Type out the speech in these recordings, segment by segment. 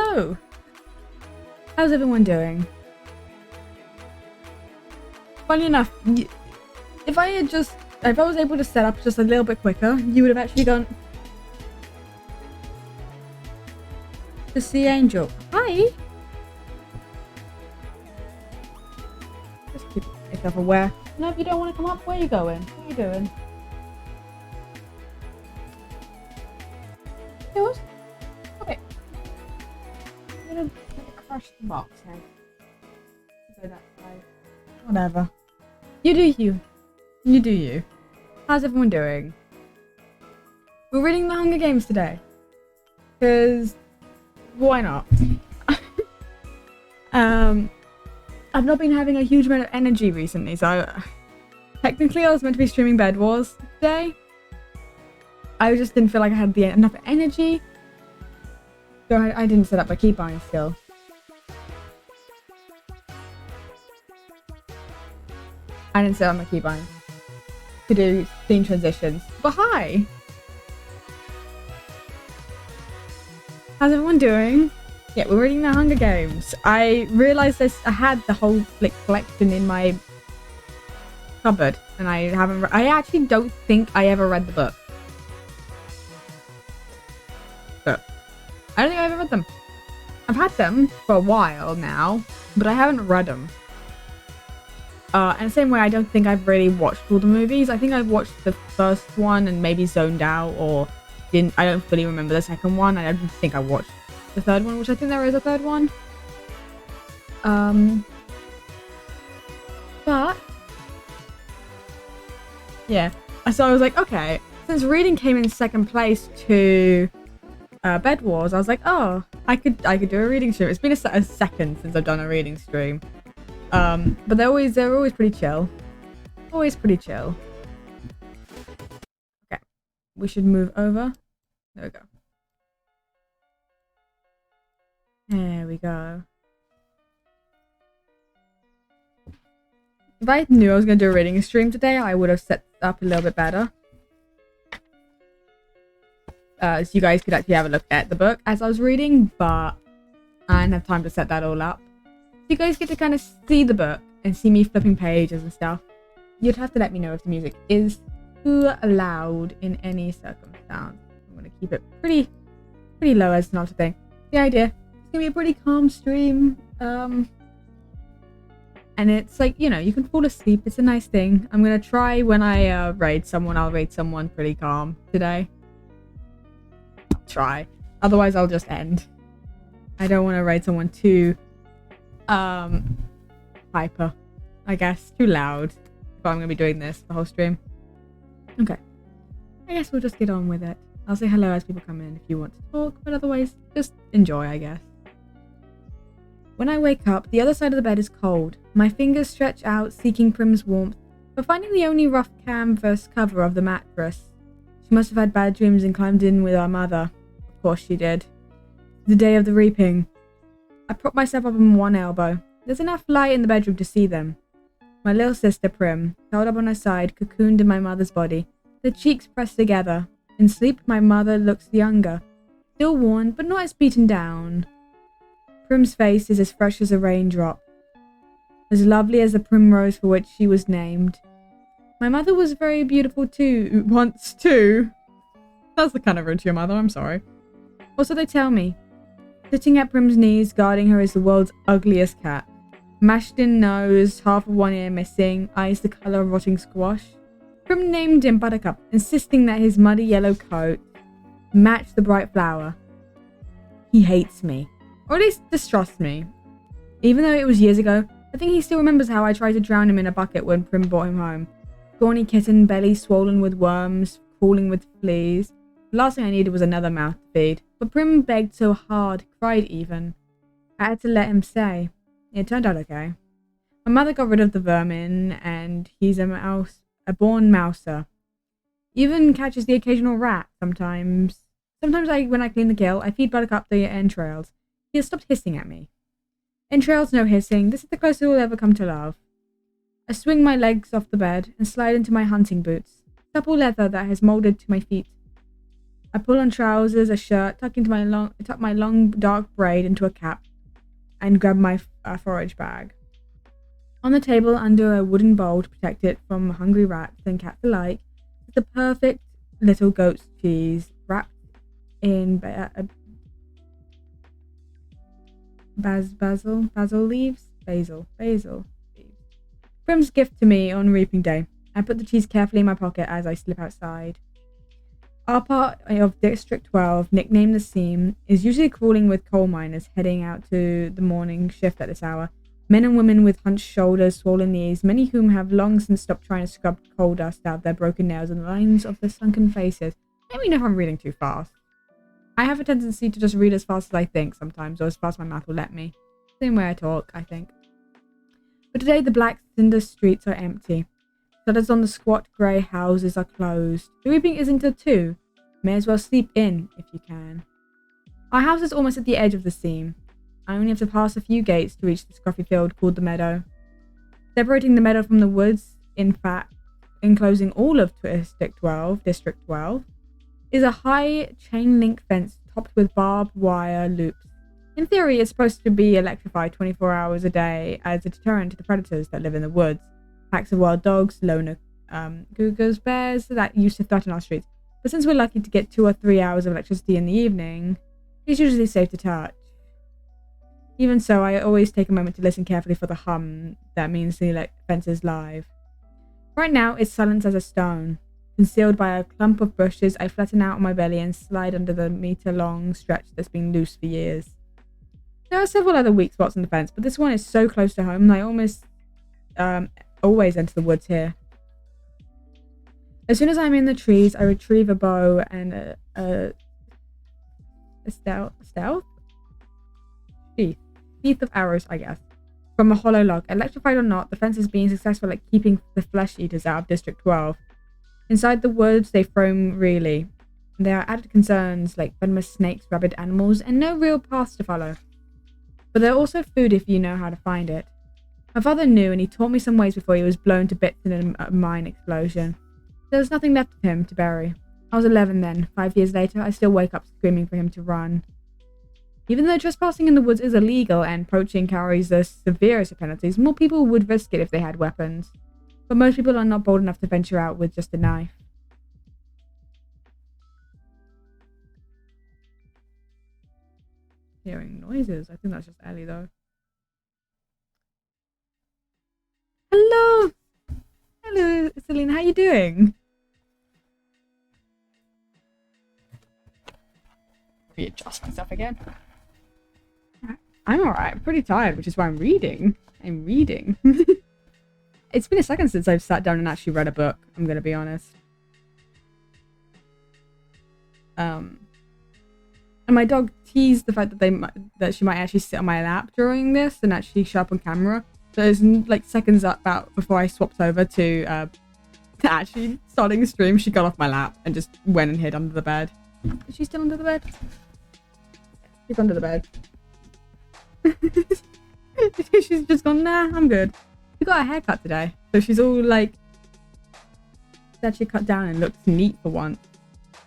So, how's everyone doing? Funny enough, if I was able to set up just a little bit quicker, you would have actually gone to see Angel. Hi! Just keep yourself aware. No, if you don't want to come up, where are you going? What are you doing? Yours? Okay. I'm gonna crush the box now. Go that side. Whatever. You do you. You do you. How's everyone doing? We're reading The Hunger Games today. Because why not? I've not been having a huge amount of energy recently, so technically I was meant to be streaming Bed Wars today. I just didn't feel like I had enough energy. So I didn't set up my keybind still. I didn't set up my keybind to do scene transitions. But hi! How's everyone doing? Yeah, we're reading The Hunger Games. I realised I had the whole collection in my cupboard, and I actually don't think I ever read the book. But I don't think I ever read them. I've had them for a while now, but I haven't read them. And the same way, I don't think I've really watched all the movies. I think I've watched the first one and maybe zoned out, or I don't fully remember the second one. I don't think I watched the third one, which I think there is a third one. But yeah, so I was like, okay, since reading came in second place to Bed Wars, I was like, oh, I could do a reading stream. It's been a second since I've done a reading stream. But they're always pretty chill. Always pretty chill. Okay, we should move over. There we go. There we go. If I knew I was going to do a reading stream today, I would have set up a little bit better. So you guys could actually have a look at the book as I was reading, but I didn't have time to set that all up. So you guys get to kind of see the book and see me flipping pages and stuff. You'd have to let me know if the music is too loud in any circumstance. I'm going to keep it pretty low as not a thing. The idea. It's gonna be a pretty calm stream, and it's like, you know, you can fall asleep. It's a nice thing. I'm gonna try when I raid someone. I'll raid someone pretty calm today. I'll try. Otherwise, I'll just end. I don't want to raid someone too hyper, I guess, too loud. But I'm gonna be doing this the whole stream. Okay. I guess we'll just get on with it. I'll say hello as people come in if you want to talk, but otherwise, just enjoy, I guess. When I wake up, the other side of the bed is cold. My fingers stretch out, seeking Prim's warmth, but finding the only rough canvas cover of the mattress. She must have had bad dreams and climbed in with our mother. Of course she did. The day of the reaping. I prop myself up on one elbow. There's enough light in the bedroom to see them. My little sister Prim, curled up on her side, cocooned in my mother's body, her cheeks pressed together. In sleep, my mother looks younger, still worn, but not as beaten down. Prim's face is as fresh as a raindrop, as lovely as the primrose for which she was named. My mother was very beautiful too, once too. That's the kind of rude to your mother, I'm sorry. Or so they tell me. Sitting at Prim's knees, guarding her is the world's ugliest cat. Mashed in nose, half of one ear missing, eyes the colour of rotting squash. Prim named him Buttercup, insisting that his muddy yellow coat matched the bright flower. He hates me. Or at least distrusts me. Even though it was years ago, I think he still remembers how I tried to drown him in a bucket when Prim brought him home. Thorny kitten, belly swollen with worms, crawling with fleas. The last thing I needed was another mouth to feed. But Prim begged so hard, cried even. I had to let him stay. It turned out okay. My mother got rid of the vermin, and he's a born mouser. Even catches the occasional rat sometimes. Sometimes when I clean the kill, I feed Buttercup the entrails. He has stopped hissing at me. Entrails, no hissing. This is the closest we'll ever come to love. I swing my legs off the bed and slide into my hunting boots. Supple leather that has moulded to my feet. I pull on trousers, a shirt, tuck my long dark braid into a cap, and grab my forage bag. On the table, under a wooden bowl to protect it from hungry rats and cats alike, is the perfect little goat's cheese wrapped in basil leaves. Prim's gift to me on reaping day. I put the cheese carefully in my pocket as I slip outside. Our part of District 12, nicknamed the Seam, is usually crawling with coal miners heading out to the morning shift at this hour. Men and women with hunched shoulders, swollen knees, many of whom have long since stopped trying to scrub coal dust out of their broken nails and the lines of their sunken faces. Let me know if I'm reading too fast. I have a tendency to just read as fast as I think sometimes, or as fast as my mouth will let me. Same way I talk, I think. But today the black cinder streets are empty. Shutters on the squat grey houses are closed. The reaping isn't till 2. May as well sleep in, if you can. Our house is almost at the edge of the Seam. I only have to pass a few gates to reach the scruffy field called the meadow. Separating the meadow from the woods, in fact, enclosing all of District 12, is a high chain-link fence topped with barbed wire loops. In theory, it's supposed to be electrified 24 hours a day as a deterrent to the predators that live in the woods. Packs of wild dogs, loner cougars, bears that used to threaten our streets. But since we're lucky to get 2 or 3 hours of electricity in the evening, it's usually safe to touch. Even so, I always take a moment to listen carefully for the hum that means the fence is live. Right now, it's silent as a stone. Concealed by a clump of bushes, I flatten out on my belly and slide under the meter-long stretch that's been loose for years. There are several other weak spots on the fence, but this one is so close to home that I almost always enter the woods here. As soon as I'm in the trees, I retrieve a bow and a sheath of arrows, I guess, from a hollow log. Electrified or not, the fence is being successful at keeping the flesh eaters out of District 12. Inside the woods, they roam freely. There are added concerns like venomous snakes, rabid animals, and no real paths to follow. But they're also food if you know how to find it. My father knew, and he taught me some ways before he was blown to bits in a mine explosion. There was nothing left of him to bury. I was 11 then. 5 years later, I still wake up screaming for him to run. Even though trespassing in the woods is illegal and poaching carries the severest of penalties, more people would risk it if they had weapons. But most people are not bold enough to venture out with just a knife. Hearing noises. I think that's just Ellie though. Hello! Hello, Selena, how you doing? Readjust myself again. I'm alright. I'm pretty tired, which is why I'm reading. It's been a second since I've sat down and actually read a book, I'm gonna be honest. And my dog teased the fact that she might actually sit on my lap during this and actually show up on camera. So there's like seconds about before I swapped over to actually starting the stream, she got off my lap and just went and hid under the bed. Is she still under the bed? She's under the bed. She's just gone, nah, I'm good. She got a haircut today, so she's all like, she's actually cut down and looks neat for once.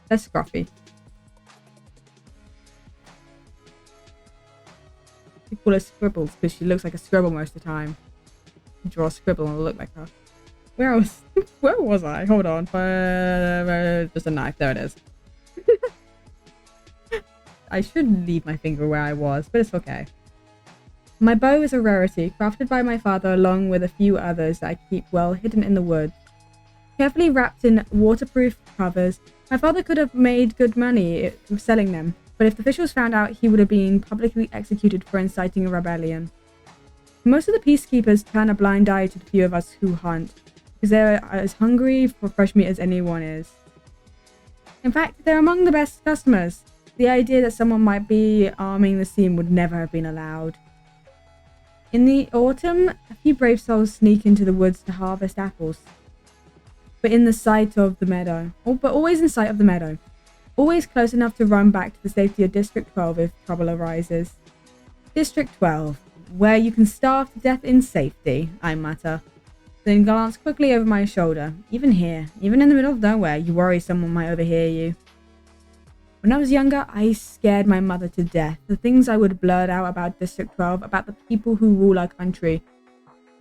Less scruffy. We call her Scribbles because she looks like a scribble most of the time. You draw a scribble and it'll look like her. Where was I? Hold on. Just a knife. There it is. I should leave my finger where I was, but it's okay. My bow is a rarity, crafted by my father along with a few others that I keep well hidden in the woods. Carefully wrapped in waterproof covers, my father could have made good money selling them, but if the officials found out, he would have been publicly executed for inciting a rebellion. Most of the peacekeepers turn a blind eye to the few of us who hunt, because they're as hungry for fresh meat as anyone is. In fact, they're among the best customers. The idea that someone might be arming the Seam would never have been allowed. In the autumn, a few brave souls sneak into the woods to harvest apples. But in the sight of the meadow. But always in sight of the meadow. Always close enough to run back to the safety of District 12 if trouble arises. District 12, where you can starve to death in safety, I mutter. Then glance quickly over my shoulder. Even here, even in the middle of nowhere, you worry someone might overhear you. When I was younger, I scared my mother to death. The things I would blurt out about District 12, about the people who rule our country.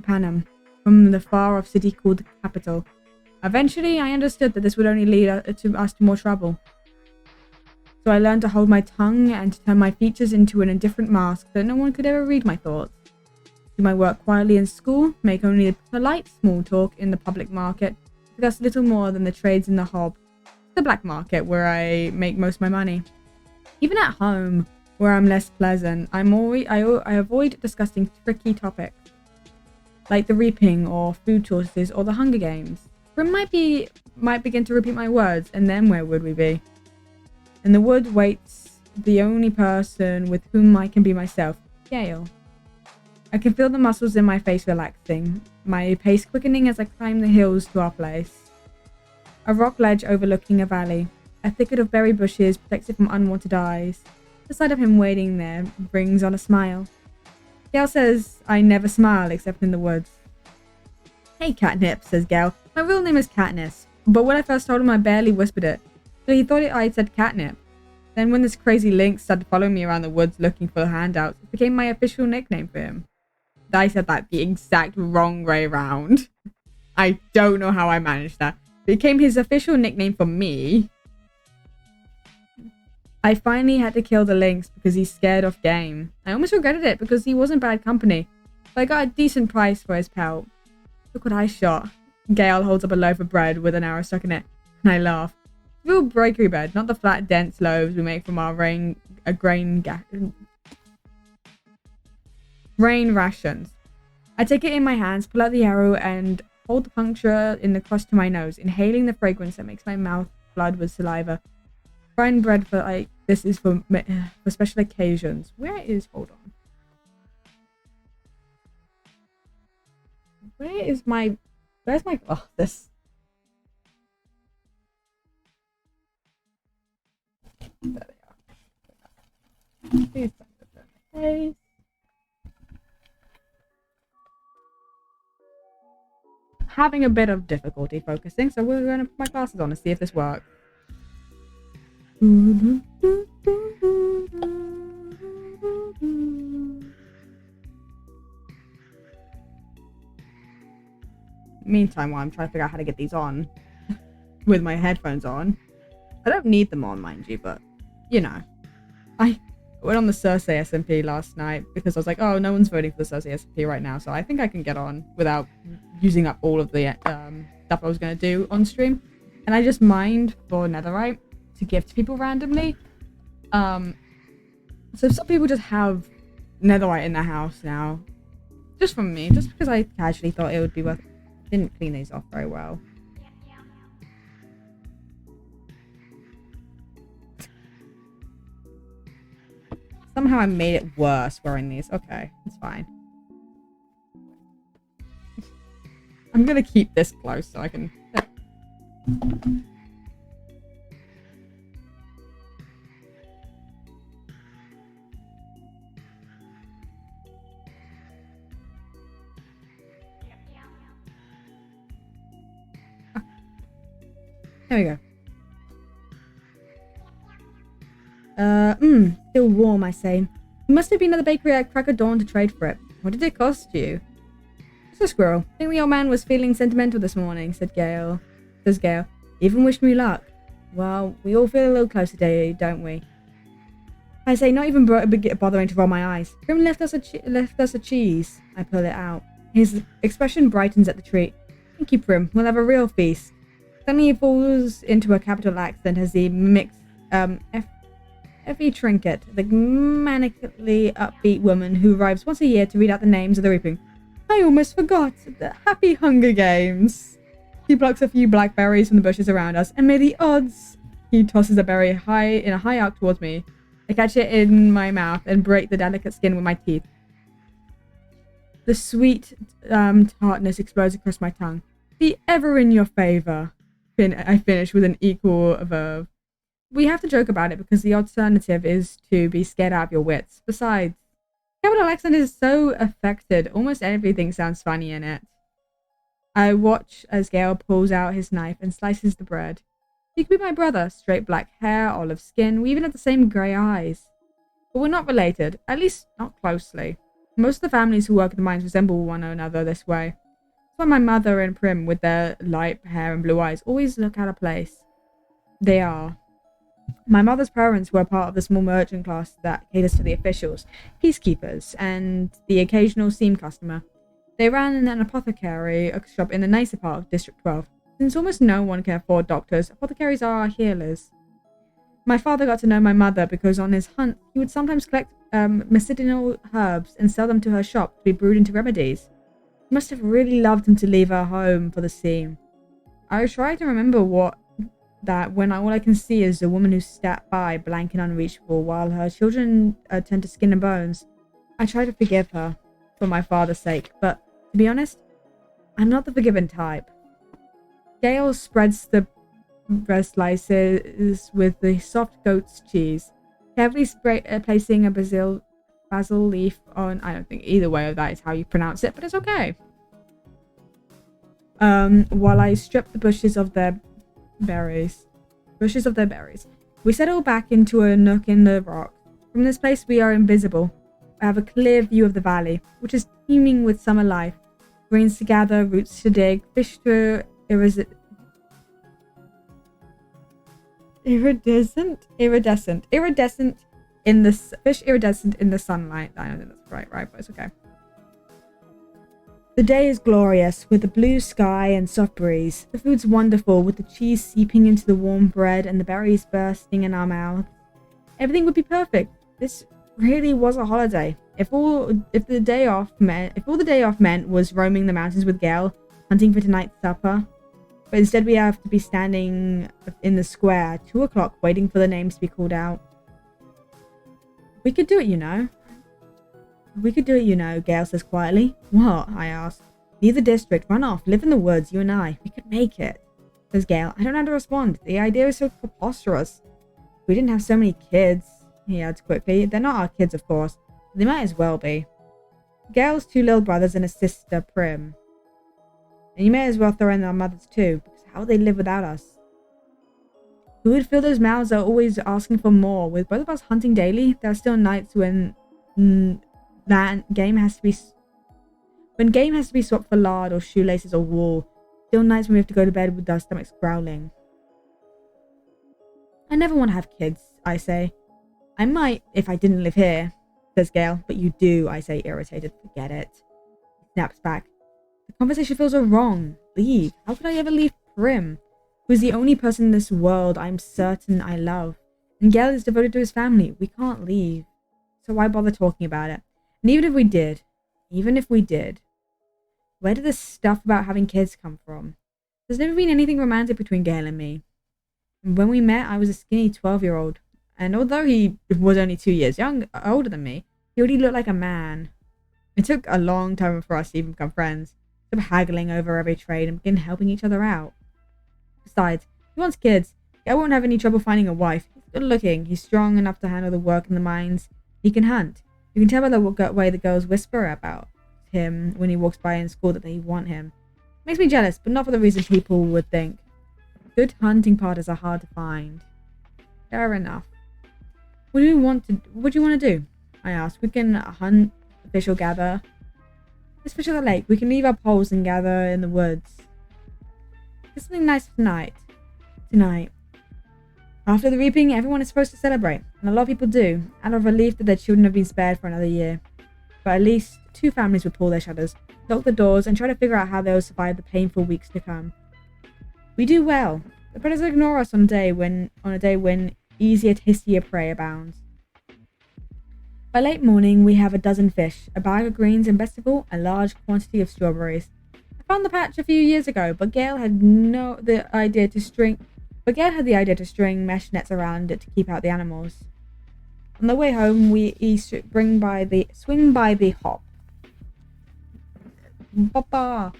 Panem, from the far-off city called the capital. Eventually, I understood that this would only lead us to more trouble. So I learned to hold my tongue and to turn my features into an indifferent mask so that no one could ever read my thoughts. Do my work quietly in school, make only polite small talk in the public market, discuss little more than the trades in the hob, the black market where I make most of my money. Even at home, where I'm less pleasant, I avoid discussing tricky topics, like the reaping or food shortages or the Hunger Games. Grim might begin to repeat my words, and then where would we be? In the wood waits the only person with whom I can be myself, Gale. I can feel the muscles in my face relaxing, my pace quickening as I climb the hills to our place. A rock ledge overlooking a valley, a thicket of berry bushes protects it from unwanted eyes. The sight of him waiting there brings on a smile. Gale says I never smile except in the woods. Hey Catnip, says Gale. My real name is Katniss, but when I first told him I barely whispered it, so he thought I said catnip. Then when this crazy lynx started following me around the woods looking for handouts, it became my official nickname for him. I said that the exact wrong way around. I don't know how I managed that. It became his official nickname for me. I finally had to kill the lynx because he's scared off game. I almost regretted it because he wasn't bad company, but I got a decent price for his pelt. Look what I shot. Gale holds up a loaf of bread with an arrow stuck in it, and I laugh. Real bakery bread, not the flat, dense loaves we make from our grain rations. I take it in my hands, pull out the arrow, and hold the puncture in the crust to my nose, inhaling the fragrance that makes my mouth flood with saliva. Frying bread for like this is for special occasions. Hold on. Where's my glasses? There they are. Please don't turn my face. Having a bit of difficulty focusing, so we're going to put my glasses on and see if this works. Meantime, while I'm trying to figure out how to get these on with my headphones on. I don't need them on, mind you, but you know. I went on the Cersei SMP last night because I was like, oh, no one's voting for the Cersei SMP right now, so I think I can get on without using up all of the stuff I was going to do on stream. And I just mined for netherite to give to people randomly. So some people just have netherite in their house now. Just from me, just because I casually thought it would be worth it. Didn't clean these off very well. Somehow I made it worse wearing these. Okay, it's fine. I'm gonna keep this close so I can... There we go. Still warm, I say. You must have been at the bakery at crack of dawn to trade for it. What did it cost you? Just a squirrel. I think the old man was feeling sentimental this morning, says Gale. Even wished me luck. Well, we all feel a little closer today, don't we? I say, not even bothering to roll my eyes. Grim left us a cheese. I pull it out. His expression brightens at the treat. Thank you, Prim. We'll have a real feast. Suddenly he falls into a capital accent as he mimics Effie Trinket, the manically upbeat woman who arrives once a year to read out the names of the reaping. I almost forgot. The Happy Hunger Games. He plucks a few blackberries from the bushes around us, and may the odds... He tosses a berry in a high arc towards me. I catch it in my mouth and break the delicate skin with my teeth. The sweet tartness explodes across my tongue. Be ever in your favor. I finish with an equal verve. We have to joke about it because the alternative is to be scared out of your wits. Besides, capital accent is so affected. Almost everything sounds funny in it. I watch as Gale pulls out his knife and slices the bread. He could be my brother. Straight black hair, olive skin. We even have the same grey eyes. But we're not related, at least not closely. Most of the families who work in the mines resemble one another this way. That's why my mother and Prim, with their light hair and blue eyes, always look out of place. They are. My mother's parents were part of the small merchant class that caters to the officials, peacekeepers, and the occasional seam customer. They ran an apothecary shop in the nicer part of District 12. Since almost no one can afford doctors, apothecaries are our healers. My father got to know my mother because on his hunt, he would sometimes collect medicinal herbs and sell them to her shop to be brewed into remedies. He must have really loved him to leave her home for the seam. I try to remember when all I can see is a woman who sat by, blank and unreachable, while her children turned to skin and bones. I try to forgive her, for my father's sake, but to be honest, I'm not the forgiving type. Gale spreads the bread slices with the soft goat's cheese, carefully placing a basil leaf on. I don't think either way of that is how you pronounce it, but it's okay. While I strip the bushes of their berries. We settle back into a nook in the rock. From this place we are invisible. I have a clear view of the valley, which is teeming with summer life. Grains to gather, roots to dig, fish to iridescent in the sunlight. I don't think that's right, but it's okay. The day is glorious, with a blue sky and soft breeze. The food's wonderful, with the cheese seeping into the warm bread and the berries bursting in our mouths. Everything would be perfect. This really was a holiday. If all the day off meant was roaming the mountains with Gale, hunting for tonight's supper. But instead we have to be standing in the square at 2 o'clock waiting for the names to be called out. We could do it, you know. Gale says quietly. What? I ask. Leave the district, run off, live in the woods, you and I. We could make it, says Gale. I don't know how to respond. The idea is so preposterous. If we didn't have so many kids, he adds quickly. They're not our kids, of course. But they might as well be. Gale's 2 little brothers and a sister, Prim. And you may as well throw in our mothers too, because how would they live without us? Who would fill those mouths that are always asking for more? With both of us hunting daily, there are still nights when game has to be swapped for lard or shoelaces or wool. Still nights when we have to go to bed with our stomachs growling. I never want to have kids, I say. I might if I didn't live here, says Gale. But you do, I say, irritated. Forget it. He snaps back. The conversation feels so wrong. Leave. How could I ever leave Prim, who's the only person in this world I'm certain I love? And Gale is devoted to his family. We can't leave. So why bother talking about it? And even if we did, where did this stuff about having kids come from? There's never been anything romantic between Gale and me. And when we met, I was a skinny 12-year-old. And although he was only 2 years older than me, he already looked like a man. It took a long time for us to even become friends. Stop haggling over every trade and begin helping each other out. Besides, he wants kids. I won't have any trouble finding a wife. He's good looking. He's strong enough to handle the work in the mines. He can hunt. You can tell by the way the girls whisper about him when he walks by in school that they want him. Makes me jealous, but not for the reason people would think. Good hunting partners are hard to find. Fair enough. What do you want to do? I ask. We can hunt, fish or gather. Let's fish at the lake. We can leave our poles and gather in the woods. There's something nice for tonight. After the reaping, everyone is supposed to celebrate, and a lot of people do, out of relief that their children have been spared for another year. But at least 2 families would pull their shutters, lock the doors, and try to figure out how they will survive the painful weeks to come. We do well. The predators ignore us on a day when easier, tastier prey abounds. By late morning, we have a dozen fish, a bag of greens, and best of all, a large quantity of strawberries. I found the patch a few years ago, but Gale had the idea to string mesh nets around it to keep out the animals. On the way home, we swing by the hop. The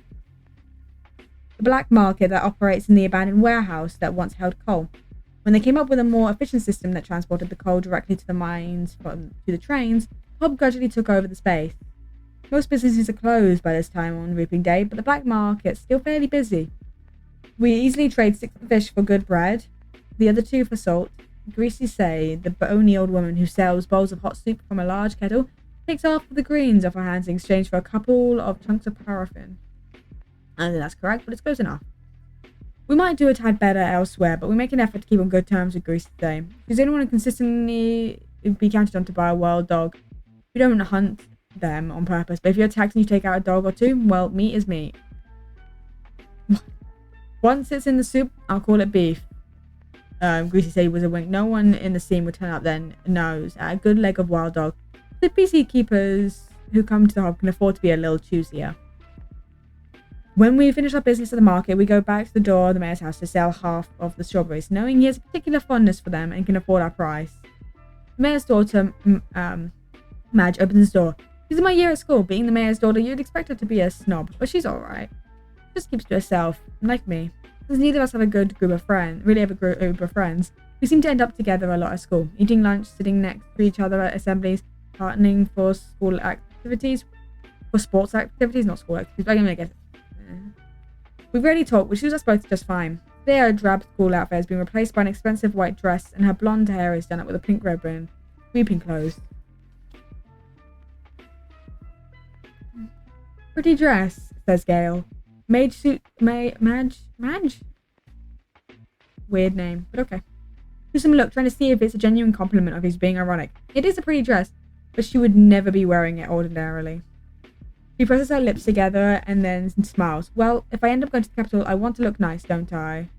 black market that operates in the abandoned warehouse that once held coal. When they came up with a more efficient system that transported the coal directly to the mines to the trains, Hop gradually took over the space. Most businesses are closed by this time on reaping day, but the black market's still fairly busy. We easily trade 6 fish for good bread, the other two for salt. Greasy Say, the bony old woman who sells bowls of hot soup from a large kettle, takes half of the greens off her hands in exchange for a couple of chunks of paraffin. I don't think that's correct, but it's close enough. We might do a tad better elsewhere, but we make an effort to keep on good terms with Greasy Say. She's the only one who consistently be counted on to buy a wild dog. We don't hunt them on purpose, but if you're attacked and you take out a dog or two, well, meat is meat. Once it's in the soup, I'll call it beef. Greasy Say was a wink. No one in the scene would turn up then knows. A good leg of wild dog. The PC keepers who come to the hub can afford to be a little choosier. When we finish our business at the market, we go back to the door of the mayor's house to sell half of the strawberries, knowing he has a particular fondness for them and can afford our price. The mayor's daughter, Madge, opens the door. She's in my year at school. Being the mayor's daughter, you'd expect her to be a snob, but she's alright. Just keeps to herself, like me. Since neither of us have a good group of friends, we seem to end up together a lot at school, eating lunch, sitting next to each other at assemblies, partnering for sports activities, not school activities, but I guess. We rarely talk, which suits us both just fine. Today, her drab school outfit has been replaced by an expensive white dress, and her blonde hair is done up with a pink ribbon. Weeping clothes. Pretty dress, says Gale. Madge? Weird name, but okay. Gives him a look, trying to see if it's a genuine compliment or if he's being ironic. It is a pretty dress, but she would never be wearing it ordinarily. She presses her lips together and then smiles. Well, if I end up going to the capital, I want to look nice, don't I?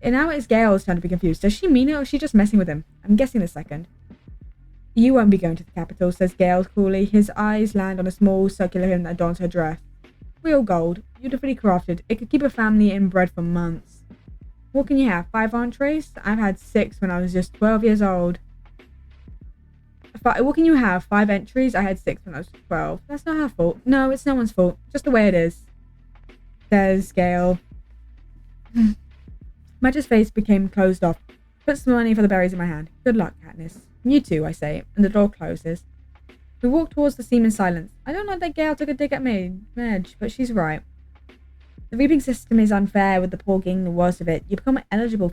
And now it's Gale's turn to be confused. Does she mean it or is she just messing with him? I'm guessing the second. You won't be going to the capital, says Gale coolly. His eyes land on a small circular hem that adorns her dress. Real gold, beautifully crafted. It could keep a family in bread for months. What can you have? 5 entrees? I've had 6 when I was just 12 years old. What can you have? 5 entries? I had 6 when I was 12. That's not her fault. No, it's no one's fault. Just the way it is. Says Gale. Madge's face became closed off. Puts the money for the berries in my hand. Good luck, Katniss. You too, I say, and the door closes. We walk towards the seam in silence. I don't like that Gale took a dig at me, Madge, but she's right. The reaping system is unfair with the poor getting the worst of it. You become eligible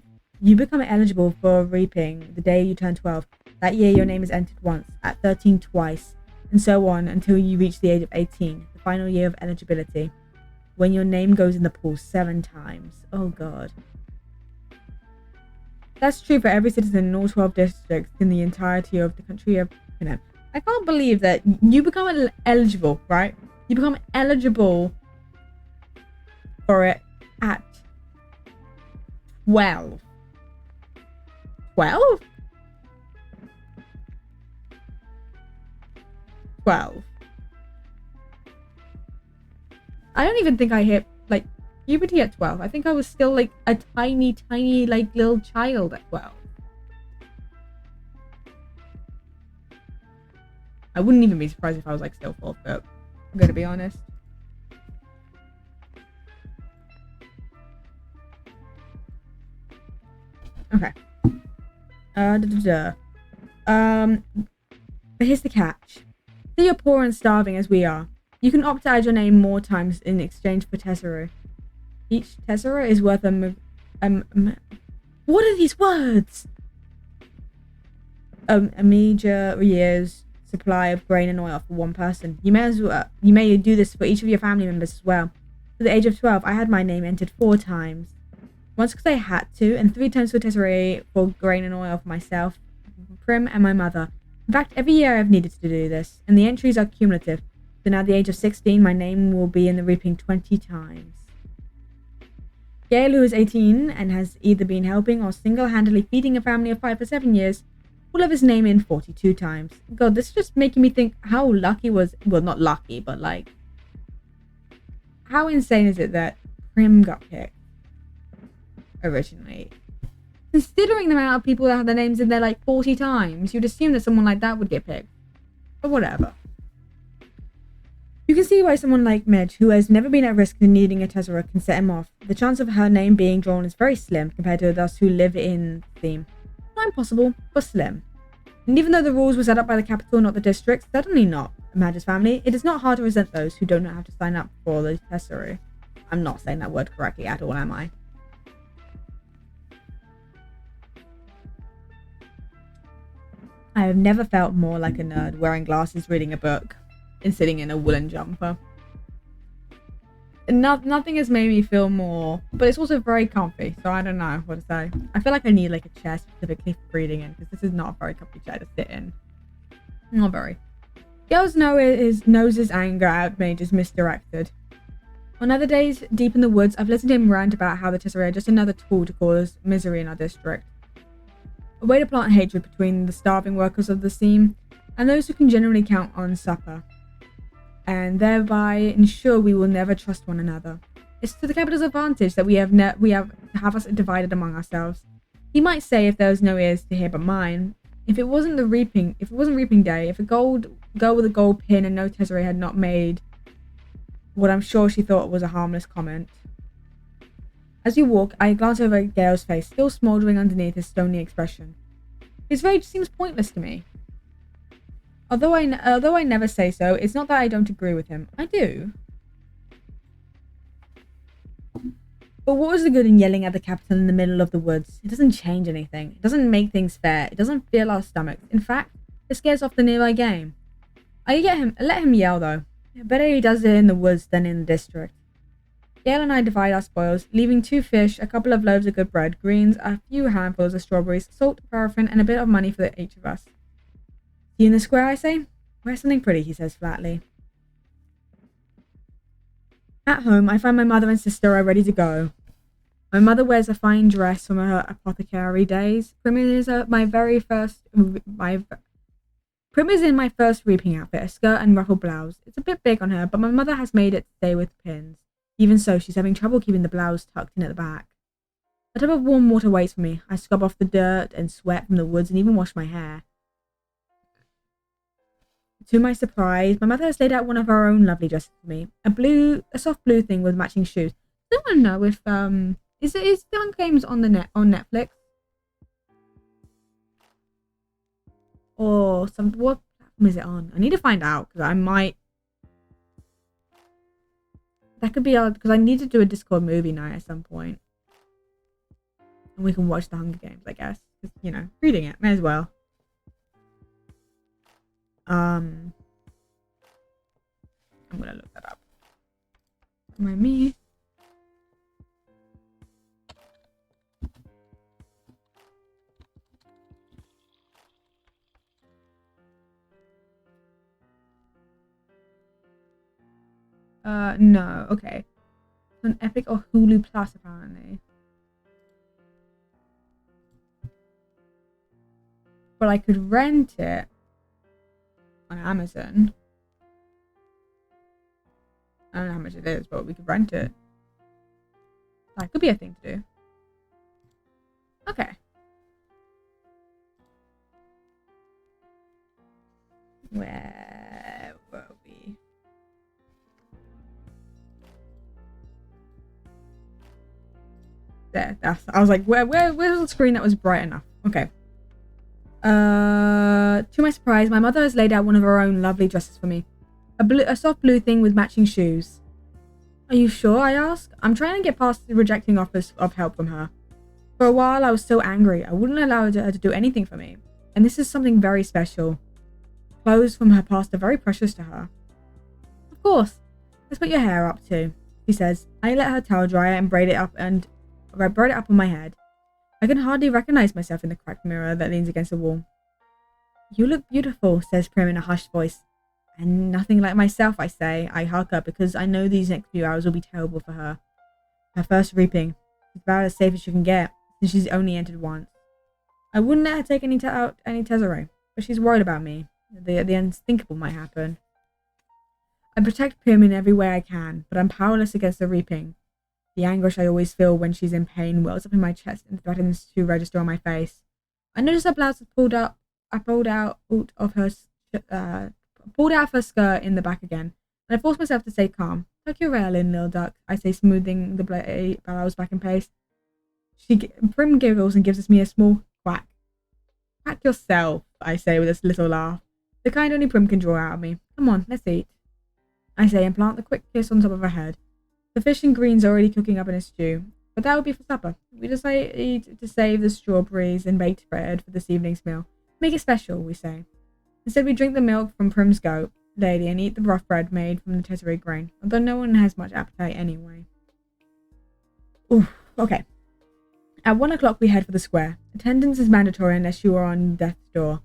for reaping the day you turn 12. That year your name is entered once, at 13 twice, and so on until you reach the age of 18, the final year of eligibility, when your name goes in the pool 7 times. Oh god. That's true for every citizen in all 12 districts in the entirety of the country of, I can't believe that you become eligible, right? You become eligible for it at 12. 12? 12. I don't even think I hit, like, puberty at 12. I think I was still, like, a tiny, like, little child at 12. I wouldn't even be surprised if I was, like, still 4 foot. I'm gonna be honest. Okay. But here's the catch. Say you're poor and starving as we are. You can opt to add your name more times in exchange for tesserae. Each tesserae is worth what are these words? A major year's supply of grain and oil for one person. You may do this for each of your family members as well. At the age of 12, I had my name entered 4 times. Once because I had to, and 3 times for tesserae for grain and oil for myself, Prim, and my mother. In fact, every year I've needed to do this, and the entries are cumulative. So now at the age of 16, my name will be in the reaping 20 times. Gale, who is 18 and has either been helping or single-handedly feeding a family of 5 for 7 years, will have his name in 42 times. God, this is just making me think how lucky was... Well, not lucky, but like... How insane is it that Prim got picked originally? Considering the amount of people that have their names in there like 40 times, you'd assume that someone like that would get picked. But whatever. You can see why someone like Midge, who has never been at risk of needing a tesserae, can set him off. The chance of her name being drawn is very slim compared to those who live in the theme. Not impossible, but slim. And even though the rules were set up by the capital, not the districts, certainly not Madge's family, it is not hard to resent those who don't know how to sign up for the tesserae. I'm not saying that word correctly at all, am I? I have never felt more like a nerd wearing glasses, reading a book, and sitting in a woolen jumper. Nothing has made me feel more, but it's also very comfy, so I don't know what to say. I feel like I need like a chair specifically for reading in, because this is not a very comfy chair to sit in. Not very. Girls know knows his anger at me just misdirected. On other days, deep in the woods, I've listened to him rant about how the Tesserae are just another tool to cause misery in our district. A way to plant hatred between the starving workers of the seam and those who can generally count on supper, and thereby ensure we will never trust one another. It's to the capital's advantage that we have us divided among ourselves. He might say if there was no ears to hear but mine, if it wasn't reaping day, if a girl with a gold pin and no Tesserae had not made what I'm sure she thought was a harmless comment. As you walk, I glance over at Gale's face, still smouldering underneath his stony expression. His rage seems pointless to me. Although I never say so, it's not that I don't agree with him. I do. But what was the good in yelling at the capital in the middle of the woods? It doesn't change anything. It doesn't make things fair. It doesn't fill our stomachs. In fact, it scares off the nearby game. Let him yell though. Better he does it in the woods than in the district. Gale and I divide our spoils, leaving 2 fish, a couple of loaves of good bread, greens, a few handfuls of strawberries, salt, paraffin, and a bit of money for each of us. See you in the square, I say? Wear something pretty, he says flatly. At home, I find my mother and sister are ready to go. My mother wears a fine dress from her apothecary days. Prim is in my first reaping outfit, a skirt and ruffled blouse. It's a bit big on her, but my mother has made it stay with pins. Even so, she's having trouble keeping the blouse tucked in at the back. A tub of warm water waits for me. I scrub off the dirt and sweat from the woods and even wash my hair. To my surprise, my mother has laid out one of her own lovely dresses for me. A soft blue thing with matching shoes. I don't know if is the Hunger Games on Netflix? Or what platform is it on? I need to find out because I might. That could be because I need to do a Discord movie night at some point, and we can watch the Hunger Games. I guess because reading it may as well. I'm gonna look that up. Remind me. No, okay. It's on Epic or Hulu Plus, apparently. But I could rent it on Amazon. I don't know how much it is, but we could rent it. That could be a thing to do. Okay. Where were we? There. I was like, where's the screen that was bright enough? Okay. To my surprise, my mother has laid out one of her own lovely dresses for me. A soft blue thing with matching shoes. Are you sure? I ask. I'm trying to get past the rejecting offers of help from her. For a while, I was so angry. I wouldn't allow her to do anything for me. And this is something very special. Clothes from her past are very precious to her. Of course. Let's put your hair up too, she says. I let her towel dry and braid it up on my head. I can hardly recognize myself in the cracked mirror that leans against the wall. You look beautiful, says Prim in a hushed voice. And nothing like myself, I say. I hark up because I know these next few hours will be terrible for her. Her first reaping. It's about as safe as she can get, since she's only entered once. I wouldn't let her take any Tesserae, but she's worried about me. The unthinkable might happen. I protect Prim in every way I can, but I'm powerless against the reaping. The anguish I always feel when she's in pain wells up in my chest and threatens to register on my face. I notice her blouse is pulled out of her skirt in the back again, and I force myself to stay calm. Tuck your rail in, little duck, I say, smoothing the blouse back in place. Prim giggles and gives me a small quack. Quack yourself, I say with a little laugh, the kind only Prim can draw out of me. Come on, let's eat, I say, and plant the quick kiss on top of her head. The fish and greens are already cooking up in a stew, but that would be for supper. We decide to save the strawberries and baked bread for this evening's meal. Make it special, we say. Instead, we drink the milk from Prim's goat lady and eat the rough bread made from the tesserae grain, although no one has much appetite anyway. Oof, okay. At 1 o'clock, we head for the square. Attendance is mandatory unless you are on death's door.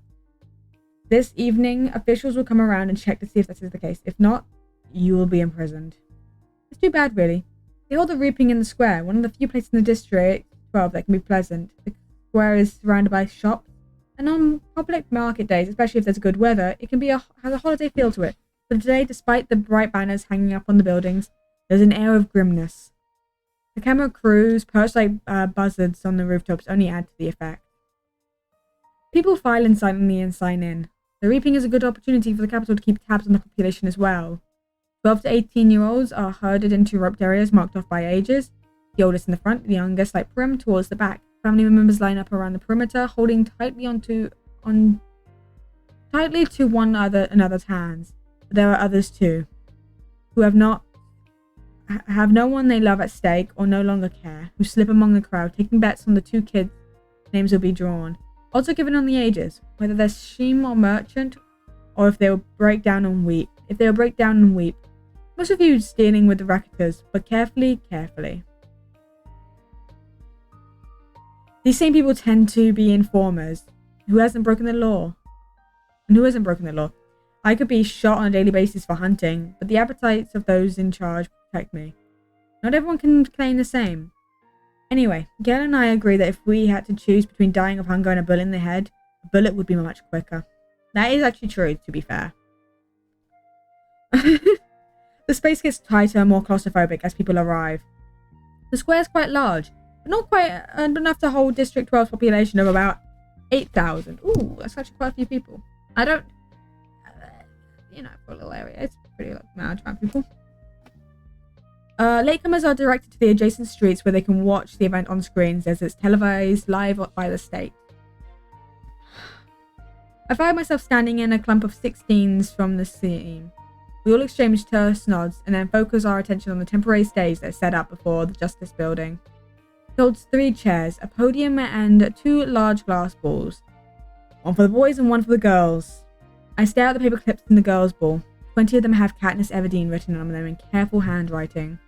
This evening, officials will come around and check to see if this is the case. If not, you will be imprisoned. It's too bad, really. They hold the reaping in the square, one of the few places in the District 12 that can be pleasant. The square is surrounded by shops, and on public market days, especially if there's good weather, it can be has a holiday feel to it. But today, despite the bright banners hanging up on the buildings, there's an air of grimness. The camera crews, perched like buzzards on the rooftops, only add to the effect. People file in silently and sign in. The reaping is a good opportunity for the capital to keep tabs on the population as well. 12 to 18-year-olds are herded into roped areas marked off by ages. The oldest in the front, the youngest, like Prim, towards the back. Family members line up around the perimeter, holding tightly to one another's hands. But there are others too, who have no one they love at stake or no longer care, who slip among the crowd, taking bets on the two kids' names will be drawn. Also given on the ages, whether they're Sheem or Merchant, or if they will break down and weep. Most of you dealing with the racketers, but carefully. These same people tend to be informers. Who hasn't broken the law? I could be shot on a daily basis for hunting, but the appetites of those in charge protect me. Not everyone can claim the same. Anyway, Gail and I agree that if we had to choose between dying of hunger and a bullet in the head, a bullet would be much quicker. That is actually true, to be fair. The space gets tighter and more claustrophobic as people arrive. The square is quite large, but not quite enough to hold District 12's population of about 8,000. Ooh, that's actually quite a few people. I don't... for a little area, it's a pretty large amount of people. Latecomers are directed to the adjacent streets where they can watch the event on screens as it's televised live by the state. I find myself standing in a clump of 16s from the scene. We all exchange terse nods and then focus our attention on the temporary stage that's set up before the Justice Building. It holds 3 chairs, a podium, and 2 large glass balls. One for the boys and one for the girls. I stare at the paper clips in the girls' ball. 20 of them have Katniss Everdeen written on them in careful handwriting.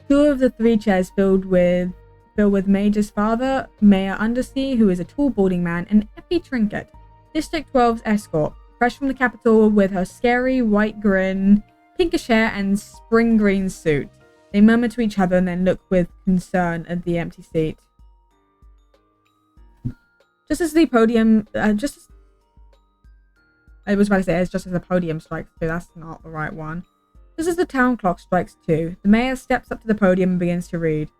2 of the 3 chairs filled with Major's father, Mayor Undersea, who is a tall balding man, and Effie Trinket, District 12's escort, fresh from the capital with her scary white grin, pinkish hair, and spring green suit. They murmur to each other and then look with concern at the empty seat. Just as the podium strikes 2, that's not the right one. Just as the town clock strikes 2, the mayor steps up to the podium and begins to read.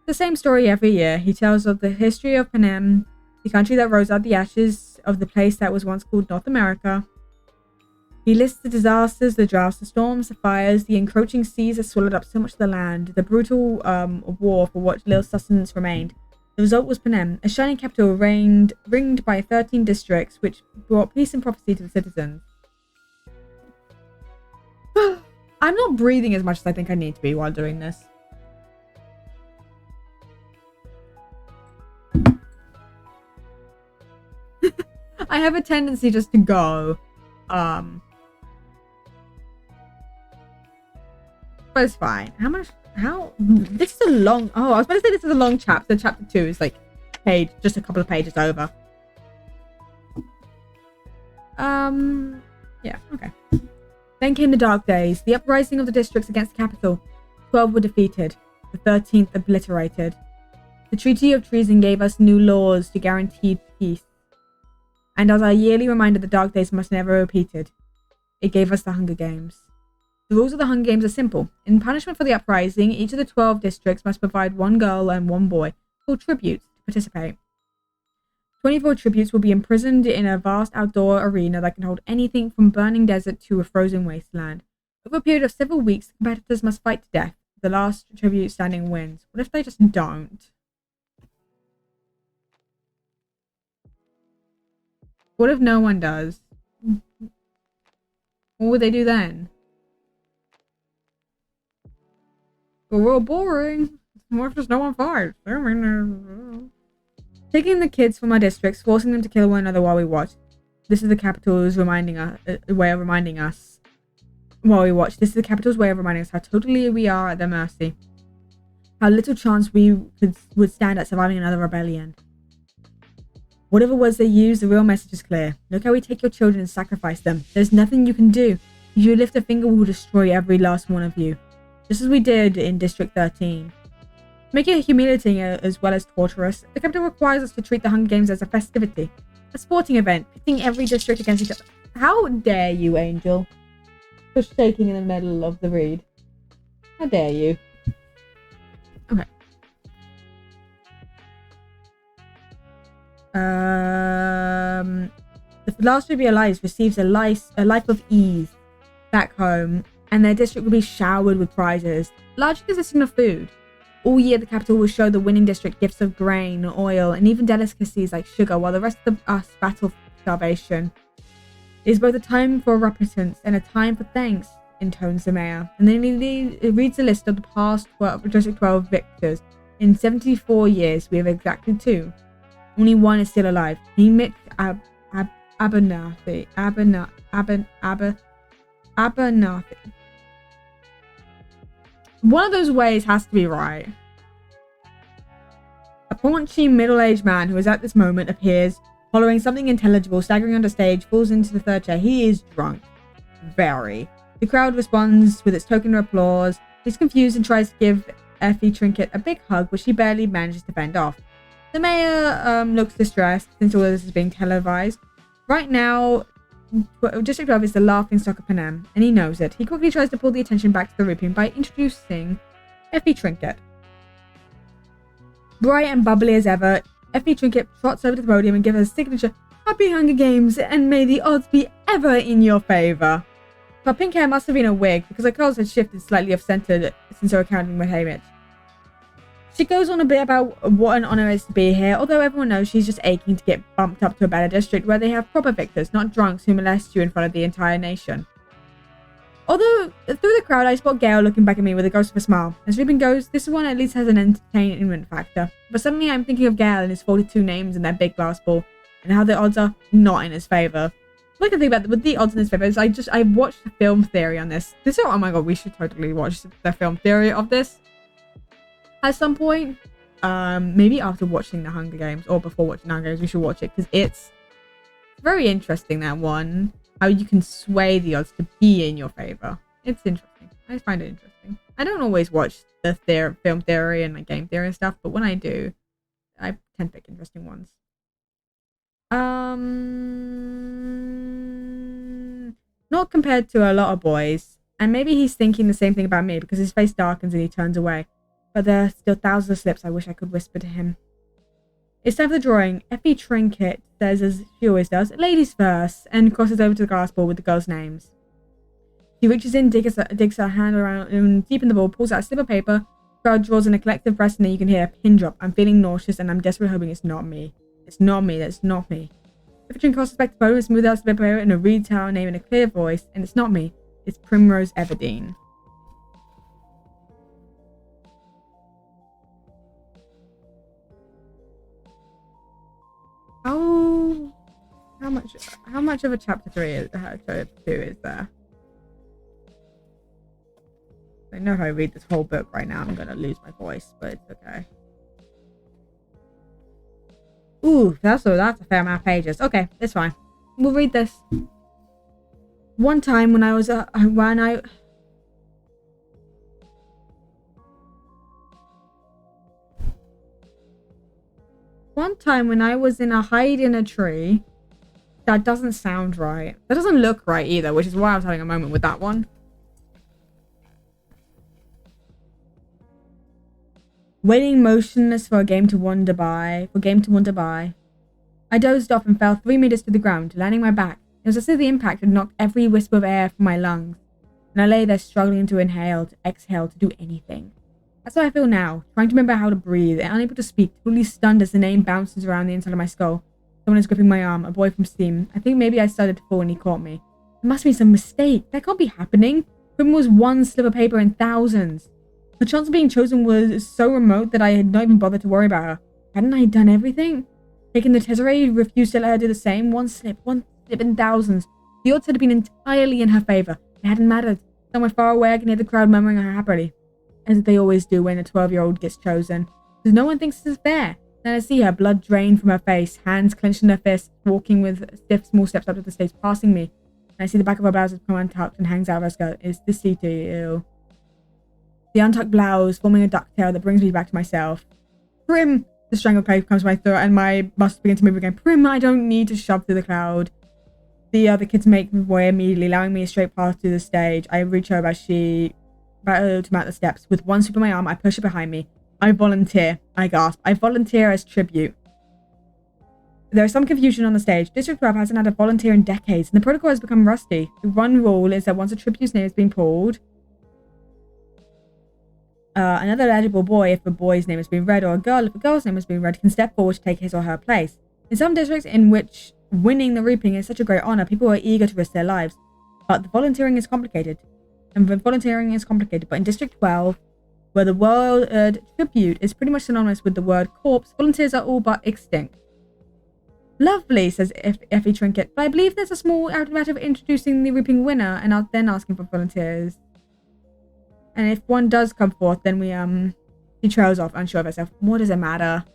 The same story every year. He tells of the history of Panem, the country that rose out of the ashes of the place that was once called North America. He lists the disasters, the droughts, the storms, the fires, the encroaching seas that swallowed up so much of the land, the brutal war for what little sustenance remained. The result was Panem, a shining capital ringed by 13 districts, which brought peace and prophecy to the citizens. I'm not breathing as much as I think I need to be while doing this. I have a tendency just to go. But it's fine. This is a long... Oh, I was about to say this is a long chapter. Chapter 2 is like just a couple of pages over. Yeah, okay. Then came the dark days, the uprising of the districts against the capital. 12 were defeated, the 13th obliterated. The Treaty of Treason gave us new laws to guarantee peace. And as our yearly reminder, the dark days must never be repeated. It gave us the Hunger Games. The rules of the Hunger Games are simple. In punishment for the uprising, each of the 12 districts must provide 1 girl and 1 boy, called tributes, to participate. 24 tributes will be imprisoned in a vast outdoor arena that can hold anything from burning desert to a frozen wasteland. Over a period of several weeks, the competitors must fight to death. The last tribute standing wins. What if they just don't? What if no one does? What would they do then? Well, real boring. What if there's no one fights? Taking the kids from our districts, forcing them to kill one another while we watch. This is the capital's way of reminding us while we watch. This is the capital's way of reminding us how totally we are at their mercy. How little chance we would stand at surviving another rebellion. Whatever words they use, the real message is clear. Look how we take your children and sacrifice them. There's nothing you can do. If you lift a finger, we will destroy every last one of you. Just as we did in District 13. To make it humiliating as well as torturous, the capital requires us to treat the Hunger Games as a festivity. A sporting event, pitting every district against each other. How dare you, Angel? Just shaking in the middle of the read. How dare you? Okay. The last Ruby Allies receives a life of ease back home, and their district will be showered with prizes, largely consisting of food. All year, the capital will show the winning district gifts of grain, oil, and even delicacies like sugar, while the rest of us battle for starvation. It is both a time for repentance and a time for thanks, intones the mayor. And then it reads the list of the past District 12 victors. In 74 years, we have exactly 2. Only one is still alive. Hamish Abernathy. Abernathy. One of those ways has to be right. A paunchy middle-aged man who is at this moment appears, hollering something intelligible, staggering onto stage, falls into the third chair. He is drunk. Very. The crowd responds with its token of applause. He's confused and tries to give Effie Trinket a big hug, which she barely manages to fend off. The mayor looks distressed since all this is being televised. Right now, District 12 is the laughingstock of Panem, and he knows it. He quickly tries to pull the attention back to the routine by introducing Effie Trinket. Bright and bubbly as ever, Effie Trinket trots over to the podium and gives her signature "Happy Hunger Games, and may the odds be ever in your favour." Her pink hair must have been a wig, because her curls had shifted slightly off-centre since her encounter with Hamish. She goes on a bit about what an honour it is to be here, although everyone knows she's just aching to get bumped up to a better district where they have proper victors, not drunks who molest you in front of the entire nation. Although, through the crowd, I spot Gale looking back at me with a ghost of a smile. As Ruben goes, this one at least has an entertainment factor. But suddenly I'm thinking of Gale and his 42 names in that big glass ball, and how the odds are not in his favour. What I can think about with the odds in his favour is I watched the film theory on this. Oh my god, we should totally watch the film theory of this. At some point, maybe after watching the Hunger Games or before watching the Hunger Games, we should watch it because it's very interesting, that one. How you can sway the odds to be in your favor. It's interesting. I find it interesting. I don't always watch the film theory and like game theory and stuff, but when I do, I tend to pick interesting ones. Not compared to a lot of boys, and maybe he's thinking the same thing about me because his face darkens and he turns away. But there are still thousands of slips I wish I could whisper to him. It's time for the drawing. Effie Trinket says, as she always does, "Ladies first," and crosses over to the glass ball with the girls' names. She reaches in, digs her hand around deep in the ball, pulls out a slip of paper. The crowd draws in a collective breath, and then you can hear a pin drop. I'm feeling nauseous, and I'm desperately hoping it's not me. It's not me. That's not me. Effie Trinket crosses back to the podium, smooths out the slip of paper, and reads her name in a clear voice. And it's not me. It's Primrose Everdeen. How much of a chapter 2 is there? I know if I read this whole book right now, I'm gonna lose my voice, but it's okay. Ooh, that's a fair amount of pages. Okay, it's fine. We'll read this. One time when I was in a hide in a tree. That doesn't sound right. That doesn't look right either, which is why I was having a moment with that one. Waiting motionless for game to wander by. I dozed off and fell 3 meters to the ground, landing my back. It was as if the impact had knocked every wisp of air from my lungs, and I lay there struggling to inhale, to exhale, to do anything. That's how I feel now, trying to remember how to breathe, and unable to speak, totally stunned as the name bounces around the inside of my skull. Someone is gripping my arm, a boy from Steam. I think maybe I started to fall and he caught me. There must be some mistake. That can't be happening. Grim was one slip of paper in thousands. The chance of being chosen was so remote that I had not even bothered to worry about her. Hadn't I done everything? taking the Tezzeret, refused to let her do the same. One slip in thousands. The odds had been entirely in her favor. It hadn't mattered. Somewhere far away, I can hear the crowd murmuring her happily, as they always do when a 12-year-old gets chosen. Because no one thinks this is fair. Then I see her, blood drained from her face, hands clenched in her fists, walking with stiff, small steps up to the stage, passing me. And I see the back of her blouse has become untucked and hangs out of her skirt. Is this to you? The untucked blouse forming a ducktail that brings me back to myself. Prim! The strangled clay comes to my throat and my muscles begin to move again. Prim, I don't need to shove through the crowd. The other kids make way immediately, allowing me a straight path to the stage. I reach over as she to mount the steps. With one sweep of my arm, I push her behind me. I volunteer. I gasp. I volunteer as tribute. There is some confusion on the stage. District 12 hasn't had a volunteer in decades, and the protocol has become rusty. The one rule is that once a tribute's name has been pulled, another eligible boy, if a boy's name has been read, or a girl, if a girl's name has been read, can step forward to take his or her place. In some districts in which winning the reaping is such a great honor, people are eager to risk their lives. But the volunteering is complicated. But in District 12, where the word tribute is pretty much synonymous with the word corpse, volunteers are all but extinct. Lovely, says Effie Trinket, but I believe there's a small matter of introducing the reaping winner and then asking for volunteers. And if one does come forth, then she trails off, unsure of herself. What does it matter?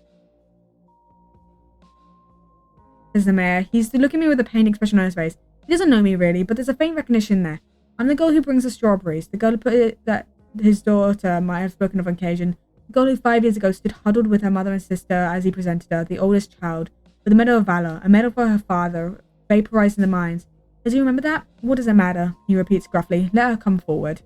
Says the mayor. He's looking at me with a pained expression on his face. He doesn't know me really, but there's a faint recognition there. I'm the girl who brings the strawberries, the girl who put it that his daughter might have spoken of on occasion, the girl who 5 years ago stood huddled with her mother and sister as he presented her, the oldest child, with a medal of valor, a medal for her father, vaporized in the mines. Does he remember that? What does it matter? He repeats gruffly. Let her come forward.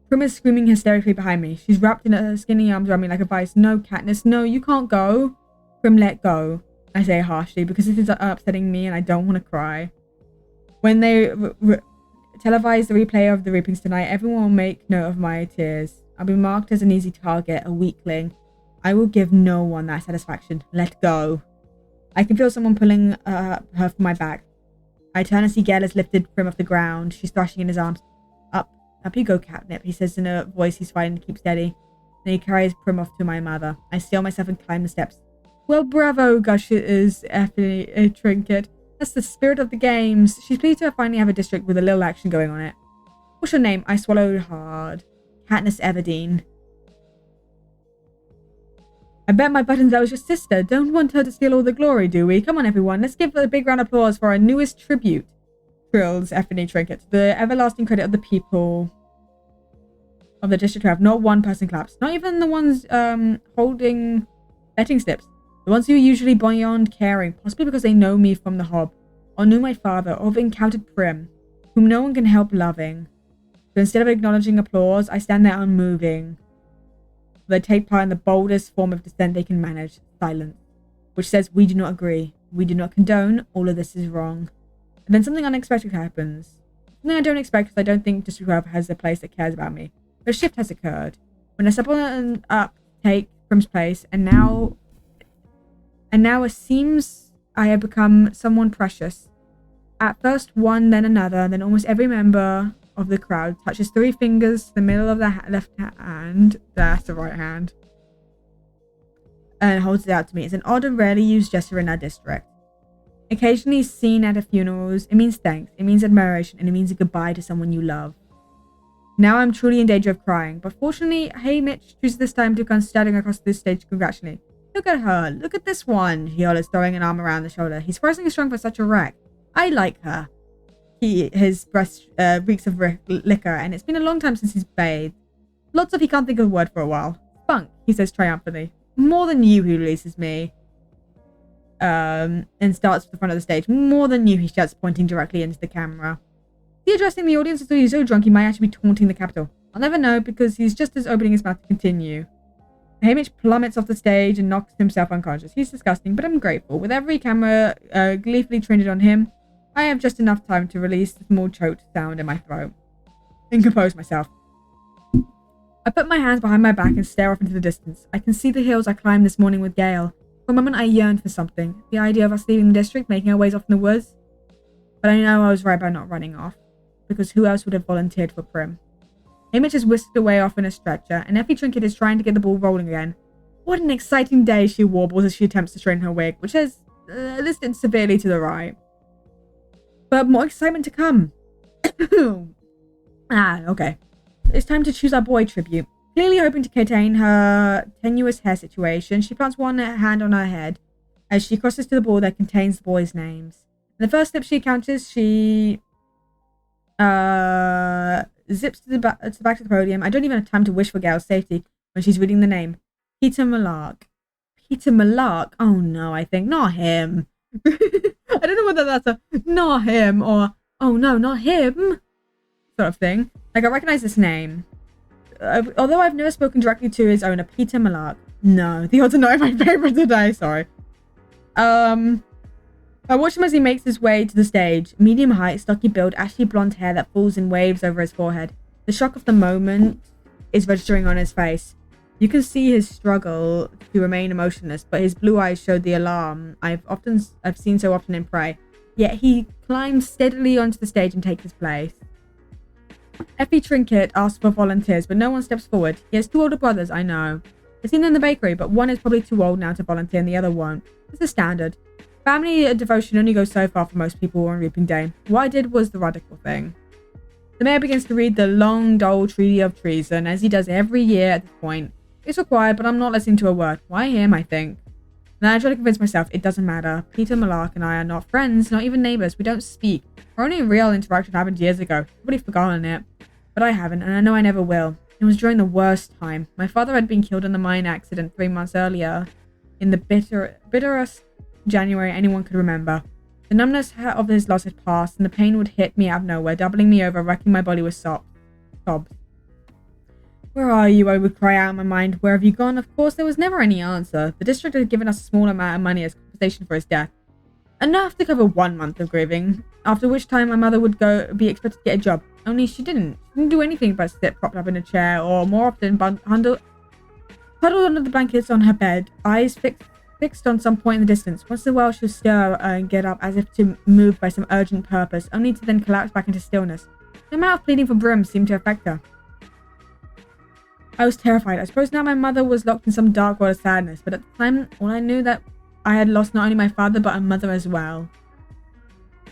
Prim is screaming hysterically behind me. She's wrapped in her skinny arms around me like a vice. No, Katniss, no, you can't go. Prim, let go. I say harshly, because this is upsetting me and I don't want to cry. When they televise the replay of the reapings tonight, everyone will make note of my tears. I'll be marked as an easy target, a weakling. I will give no one that satisfaction. Let go. I can feel someone pulling her from my back. I turn and see Gale has lifted Prim off the ground. She's thrashing in his arms. Up you go, Catnip, he says in a voice he's fighting to keep steady. Then he carries Prim off to my mother. I steel myself and climb the steps. Well, bravo, gushes Effie Trinket. That's the spirit of the games. She's pleased to finally have a district with a little action going on it. What's your name? I swallowed hard. Katniss Everdeen. I bet my buttons that was your sister. Don't want her to steal all the glory, do we? Come on, everyone. Let's give a big round of applause for our newest tribute. Trills Effie Trinket. The everlasting credit of the people of the District 12. Not one person claps. Not even the ones holding betting slips. The ones who are usually beyond caring, possibly because they know me from the Hob, or knew my father, or have encountered Prim, whom no one can help loving. So instead of acknowledging applause, I stand there unmoving. They take part in the boldest form of dissent they can manage, silence, which says, we do not agree, we do not condone, all of this is wrong. And then something unexpected happens. Something I don't expect because I don't think District 12 has a place that cares about me. But a shift has occurred. When I step on up, take Prim's place, and now it seems I have become someone precious. At first one, then another, then almost every member of the crowd touches 3 fingers to the middle of the left hand, that's the right hand, and holds it out to me. It's an odd and rarely used gesture in our district. Occasionally seen at funerals, it means thanks, it means admiration, and it means a goodbye to someone you love. Now I'm truly in danger of crying, but fortunately, Haymitch chooses this time to come striding across this stage to congratulate me. Look at her, look at this one, he hollers, throwing an arm around the shoulder. He's surprisingly strong for such a wreck. I like her. His breast reeks of liquor, and it's been a long time since he's bathed. Lots of he can't think of a word for a while. Spunk, he says triumphantly. More than you, he releases me. And starts to the front of the stage. More than you, he shouts, pointing directly into the camera. Is he addressing the audience until he's so drunk he might actually be taunting the Capitol? I'll never know, because he's just as opening his mouth to continue. Haymitch plummets off the stage and knocks himself unconscious. He's disgusting, but I'm grateful. With every camera gleefully trained on him, I have just enough time to release the small choked sound in my throat and compose myself. I put my hands behind my back and stare off into the distance. I can see the hills I climbed this morning with Gale. For a moment I yearned for something. The idea of us leaving the district, making our ways off in the woods. But I know I was right by not running off, because who else would have volunteered for Prim? Haymitch is whisked away off in a stretcher, and Effie Trinket is trying to get the ball rolling again. What an exciting day, she warbles as she attempts to straighten her wig, which has listed severely to the right. But more excitement to come. Okay. It's time to choose our boy tribute. Clearly hoping to contain her tenuous hair situation, she plants one hand on her head as she crosses to the board that contains the boys' names. In the first slip she encounters, she zips to the back of the podium. I don't even have time to wish for Gail's safety when she's reading the name. Peter Malark. Peter Malark? Oh no, I think. Not him. I don't know whether that's a not him or oh no, not him sort of thing. Like, I recognize this name. Although I've never spoken directly to his owner, Peter Malark. No, the odds are not my favorite today, sorry. I watch him as he makes his way to the stage. Medium height, stocky build, ashy blonde hair that falls in waves over his forehead. The shock of the moment is registering on his face. You can see his struggle to remain emotionless, but his blue eyes showed the alarm I've seen so often in Prey. Yet he climbs steadily onto the stage and takes his place. Effie Trinket asks for volunteers, but no one steps forward. He has 2 older brothers, I know. I've seen them in the bakery, but one is probably too old now to volunteer and the other won't. It's the standard. Family devotion only goes so far for most people on Reaping Day. What I did was the radical thing. The mayor begins to read the long, dull Treaty of Treason, as he does every year at this point. It's required, but I'm not listening to a word. Why him, I think. Then I try to convince myself it doesn't matter. Peter Malark and I are not friends, not even neighbours. We don't speak. Our only real interaction happened years ago. I've already forgotten it. But I haven't, and I know I never will. It was during the worst time. My father had been killed in the mine accident 3 months earlier, in the bitterest January anyone could remember. The numbness of his loss had passed, and the pain would hit me out of nowhere, doubling me over, wrecking my body with sobs. Where are you? I would cry out in my mind. Where have you gone? Of course, there was never any answer. The district had given us a small amount of money as compensation for his death. Enough to cover 1 month of grieving, after which time my mother would be expected to get a job. Only she didn't. She didn't do anything but sit propped up in a chair, or more often huddled under the blankets on her bed, eyes fixed on some point in the distance. Once in a while she would stir and get up as if to move by some urgent purpose, only to then collapse back into stillness. The amount of pleading for Brim seemed to affect her. I was terrified. I suppose now my mother was locked in some dark world of sadness, but at the time, all I knew that I had lost not only my father, but a mother as well.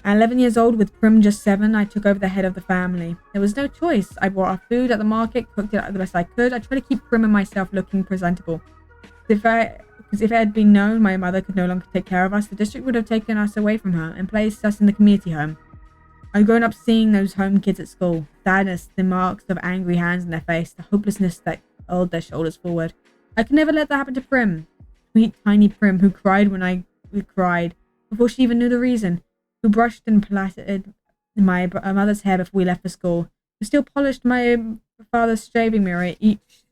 At 11 years old, with Prim just 7, I took over the head of the family. There was no choice. I bought our food at the market, cooked it the best I could. I tried to keep Prim and myself looking presentable. Because if it had been known my mother could no longer take care of us, the district would have taken us away from her and placed us in the community home. I'd grown up seeing those home kids at school. Sadness, the marks of angry hands in their face, the hopelessness that held their shoulders forward. I could never let that happen to Prim. Sweet, tiny Prim, who cried when I cried, before she even knew the reason. Who brushed and plaited my mother's hair before we left for school. Who still polished my father's shaving mirror each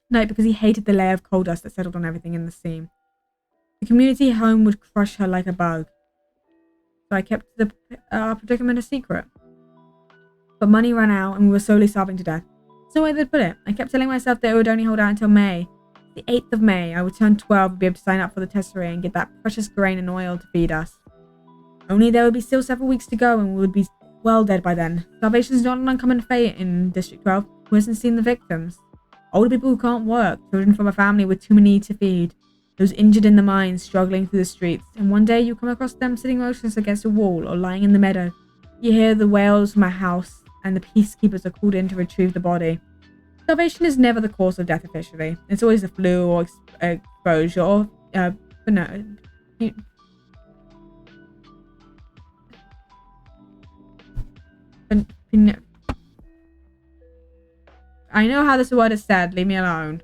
night because he hated the layer of coal dust that settled on everything in the seam. The community home would crush her like a bug. So I kept our predicament a secret. But money ran out and we were slowly starving to death. So where they'd put it. I kept telling myself that it would only hold out until May. The 8th of May, I would turn 12 and be able to sign up for the tesserae and get that precious grain and oil to feed us. Only there would be still several weeks to go and we would be well dead by then. Starvation is not an uncommon fate in District 12. Who hasn't seen the victims? Older people who can't work, children from a family with too many to feed, those injured in the mines struggling through the streets, and one day you come across them sitting motionless against a wall or lying in the meadow. You hear the wails from a house and the peacekeepers are called in to retrieve the body. Starvation is never the cause of death officially. It's always the flu or exposure or, I know how this word is said. Leave me alone.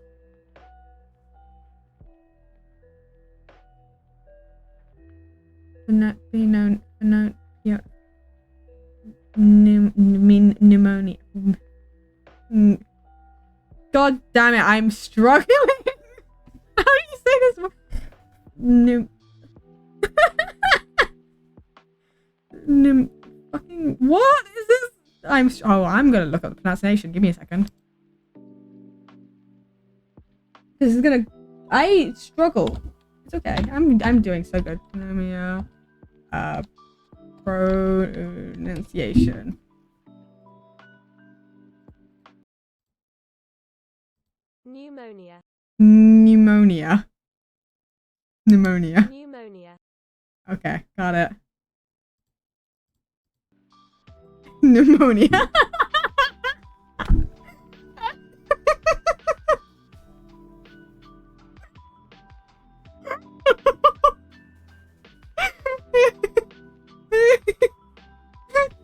Pneumonia. God damn it! I'm struggling. How do you say this word? Fucking what is this? I'm gonna look up the pronunciation. Give me a second. This is gonna. I struggle. It's okay. I'm doing so good. Pronunciation. Pneumonia. Pneumonia. Pneumonia. Pneumonia. Okay, got it. Pneumonia.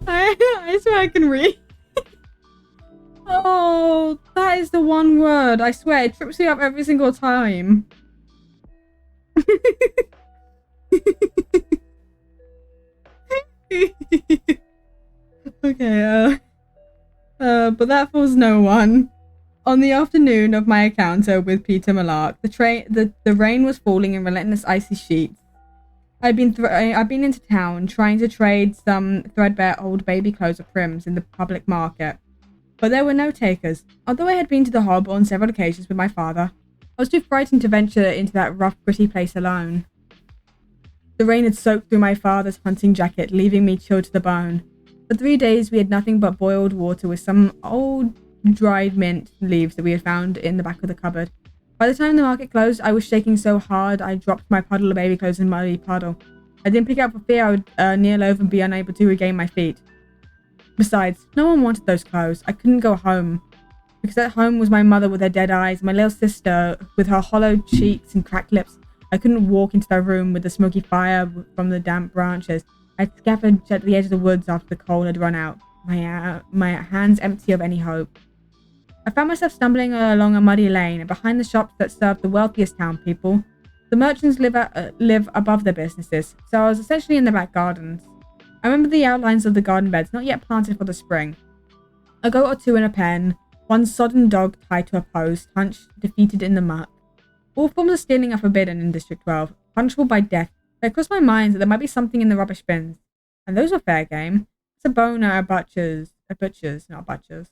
I swear I can read. Oh, that is the one word. I swear, it trips me up every single time. Okay, but that fools no one. On the afternoon of my encounter with Peter Malark, the rain was falling in relentless icy sheets. I'd been into town trying to trade some threadbare old baby clothes or prims in the public market, but there were no takers. Although I had been to the Hob on several occasions with my father, I was too frightened to venture into that rough, gritty place alone. The rain had soaked through my father's hunting jacket, leaving me chilled to the bone. For 3 days we had nothing but boiled water with some old dried mint leaves that we had found in the back of the cupboard. By the time the market closed, I was shaking so hard I dropped my puddle of baby clothes in a muddy puddle. I didn't pick up for fear I would kneel over and be unable to regain my feet. Besides, no one wanted those clothes. I couldn't go home. Because at home was my mother with her dead eyes, my little sister with her hollow cheeks and cracked lips. I couldn't walk into their room with the smoky fire from the damp branches. I scampered at the edge of the woods after the coal had run out, my hands empty of any hope. I found myself stumbling along a muddy lane, and behind the shops that served the wealthiest town people. The merchants live above their businesses, so I was essentially in the back gardens. I remember the outlines of the garden beds, not yet planted for the spring. A goat or two in a pen, one sodden dog tied to a post, hunched, defeated in the muck. All forms of stealing are forbidden in District 12, punishable by death, but it crossed my mind that there might be something in the rubbish bins. And those were fair game. It's a bone at a butcher's, not butcher's.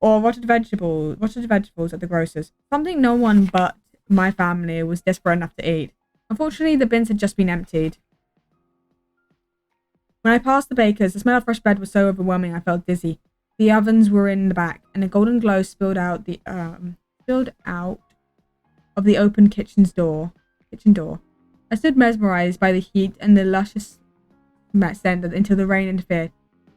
Or rotted vegetables at the grocer's. Something no one but my family was desperate enough to eat. Unfortunately, the bins had just been emptied. When I passed the baker's, the smell of fresh bread was so overwhelming I felt dizzy. The ovens were in the back, and a golden glow spilled out of the open kitchen door. I stood mesmerized by the heat and the luscious scent until the rain interfered,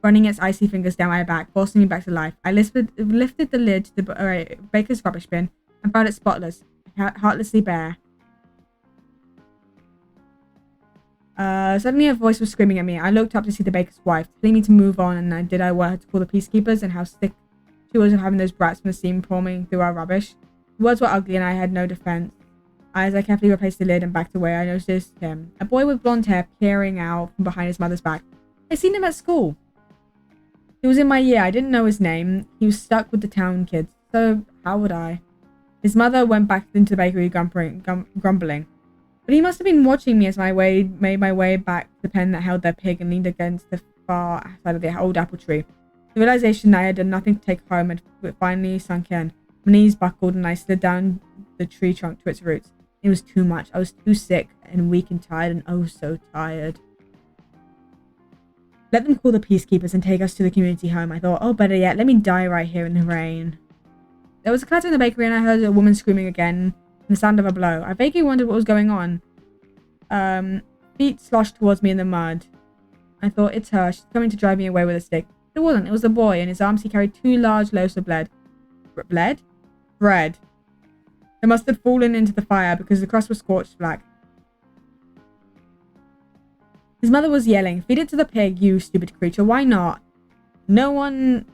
running its icy fingers down my back, forcing me back to life. I lifted the lid to the baker's rubbish bin and found it spotless, heartlessly bare. Suddenly a voice was screaming at me. I looked up to see the baker's wife, telling me to move on, and I want her to call the peacekeepers and how sick she was of having those brats from the steam pouring through our rubbish. The words were ugly and I had no defense. As I carefully replaced the lid and backed away, I noticed him, a boy with blonde hair peering out from behind his mother's back. I'd seen him at school. He was in my year. I didn't know his name. He was stuck with the town kids, so how would I? His mother went back into the bakery grumbling. But he must have been watching me as I made my way back to the pen that held their pig and leaned against the far side of the old apple tree. The realization that I had done nothing to take home had finally sunk in. My knees buckled and I slid down the tree trunk to its roots. It was too much. I was too sick and weak and tired, and oh so tired. Let them call the peacekeepers and take us to the community home, I thought. Oh, better yet, let me die right here in the rain. There was a clatter in the bakery and I heard a woman screaming again and the sound of a blow. I vaguely wondered what was going on. Feet sloshed towards me in the mud. I thought, it's her. She's coming to drive me away with a stick. It wasn't. It was the boy. In his arms he carried 2 large loaves of bread. Bread. They must have fallen into the fire because the crust was scorched black. His mother was yelling, "Feed it to the pig, you stupid creature. Why not? No one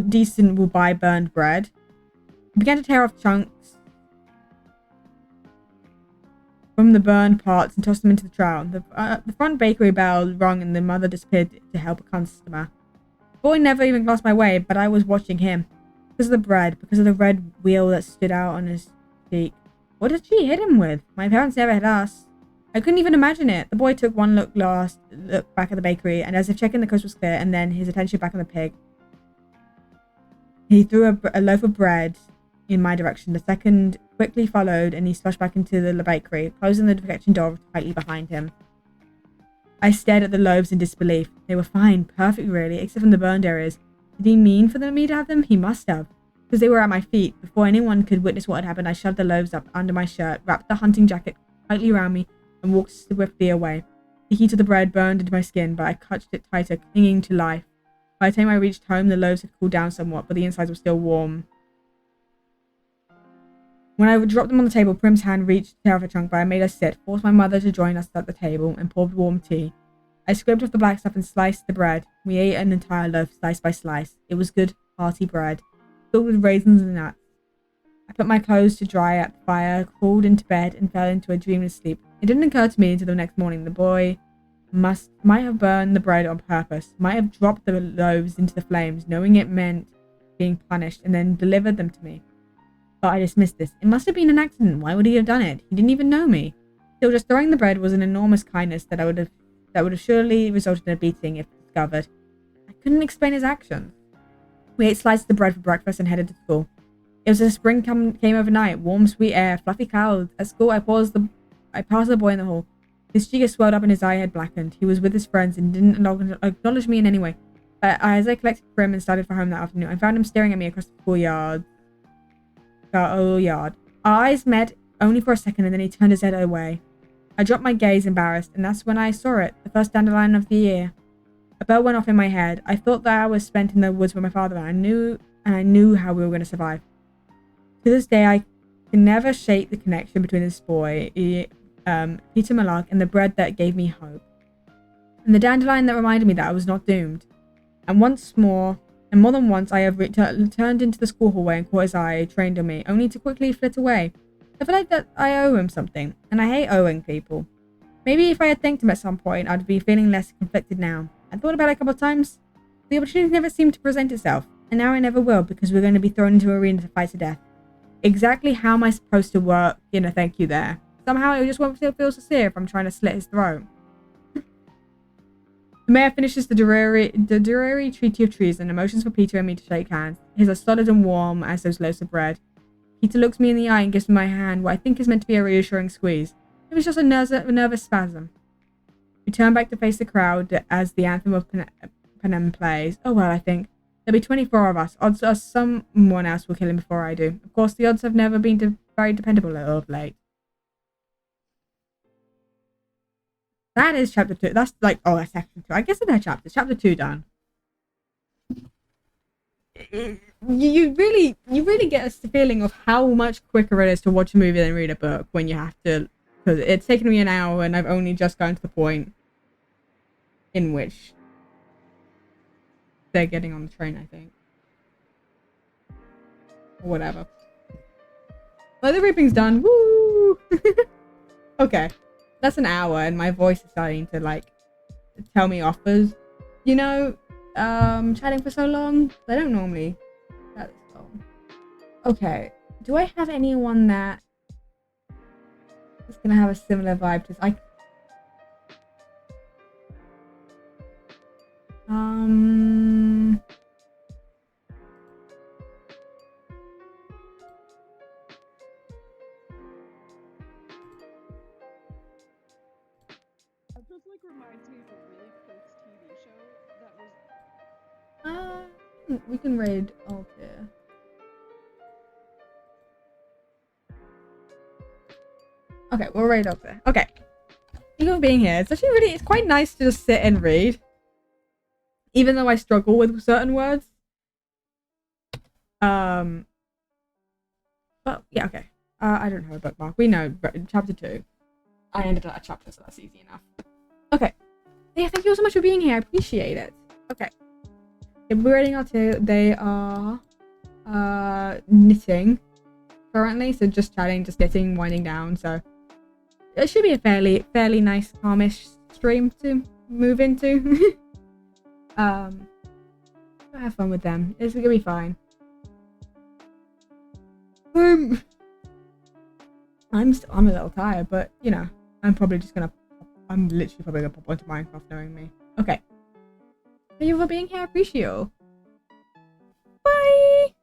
decent will buy burned bread." He began to tear off chunks from the burned parts and tossed them into the trough. The front bakery bell rung and the mother disappeared to help a customer. The boy never even crossed my way, but I was watching him. Because of the bread, because of the red wheal that stood out on his cheek. What did she hit him with? My parents never hit us. I couldn't even imagine it. The boy took one look back at the bakery, and as if checking the coast was clear, and then his attention back on the pig. He threw a loaf of bread in my direction. The second quickly followed, and he slushed back into the bakery, closing the kitchen door tightly behind him. I stared at the loaves in disbelief. They were fine, perfect really, except from the burned areas. Did he mean for me to have them? He must have. because they were at my feet. Before anyone could witness what had happened, I shoved the loaves up under my shirt, wrapped the hunting jacket tightly around me, and walked swiftly away. The heat of the bread burned into my skin, but I clutched it tighter, clinging to life. By the time I reached home, the loaves had cooled down somewhat, but the insides were still warm. When I dropped them on the table, Prim's hand reached to tear off a chunk, but I made her sit, forced my mother to join us at the table, and poured warm tea. I scraped off the black stuff and sliced the bread. We ate an entire loaf, slice by slice. It was good, hearty bread, filled with raisins and nuts. I put my clothes to dry at the fire, crawled into bed, and fell into a dreamless sleep. It didn't occur to me until the next morning the boy might have burned the bread on purpose, might have dropped the loaves into the flames, knowing it meant being punished, and then delivered them to me. But I dismissed this. It must have been an accident. Why would he have done it? He didn't even know me. Still, just throwing the bread was an enormous kindness that would have surely resulted in a beating if discovered. I couldn't explain his actions. We ate slices of bread for breakfast and headed to school. It was as spring came overnight. Warm, sweet air, fluffy clouds. At school, I passed the boy in the hall. His cheek had swelled up and his eye had blackened. He was with his friends and didn't acknowledge me in any way. As I collected Prim and started for home that afternoon, I found him staring at me across the schoolyard. Our eyes met only for a second, and then he turned his head away. I dropped my gaze, embarrassed, and that's when I saw it, the first dandelion of the year. A bell went off in my head. I thought the hours spent in the woods with my father, and I knew how we were going to survive. To this day, I can never shake the connection between this boy, Peter Malark, and the bread that gave me hope. And the dandelion that reminded me that I was not doomed. And more than once, I have turned into the school hallway and caught his eye trained on me, only to quickly flit away. I feel like that I owe him something, and I hate owing people. Maybe if I had thanked him at some point, I'd be feeling less conflicted now. I thought about it a couple of times. The opportunity never seemed to present itself, and now it never will, because we're going to be thrown into an arena to fight to death. Exactly how am I supposed to work in a thank you there? Somehow it just won't feel sincere if I'm trying to slit his throat. The mayor finishes the dreary treaty of treason and motions for Peter and me to shake hands. His are solid and warm as those loaves of bread. Peter looks me in the eye and gives me my hand, what I think is meant to be a reassuring squeeze. It was just a nervous spasm. We turn back to face the crowd as the anthem of Panem plays. Oh well, I think. There'll be 24 of us. Odds are someone else will kill him before I do. Of course, the odds have never been very dependable of late. That is chapter 2. That's like, oh, that's section 2. I guess in their chapters. Chapter 2 done. You really get a feeling of how much quicker it is to watch a movie than read a book when you have to, because it's taken me an hour and I've only just gotten to the point in which they're getting on the train, I think. Or whatever. Well, the reaping's done. Woo! Okay. That's an hour and my voice is starting to like tell me off as, chatting for so long. I don't normally chat this long. Okay. Do I have anyone that is gonna have a similar vibe to this? Just like reminds me of a really close TV show that was. We can raid Altair. Okay, we'll raid Altair. Okay. Thank you for being here. It's quite nice to just sit and read. Even though I struggle with certain words. But yeah, okay. I don't have a bookmark. We know chapter 2. I ended at a chapter, so that's easy enough. Okay. Yeah, thank you so much for being here. I appreciate it. Okay. We're reading out to, they are knitting currently, so just chatting, just knitting, winding down, so it should be a fairly nice, calmish stream to move into. I'll have fun with them. It's gonna be fine. I'm a little tired, but I'm literally probably gonna pop onto Minecraft knowing me. Okay. Thank you for being here. I appreciate you. Bye!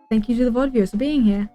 thank you to the VOD viewers for being here.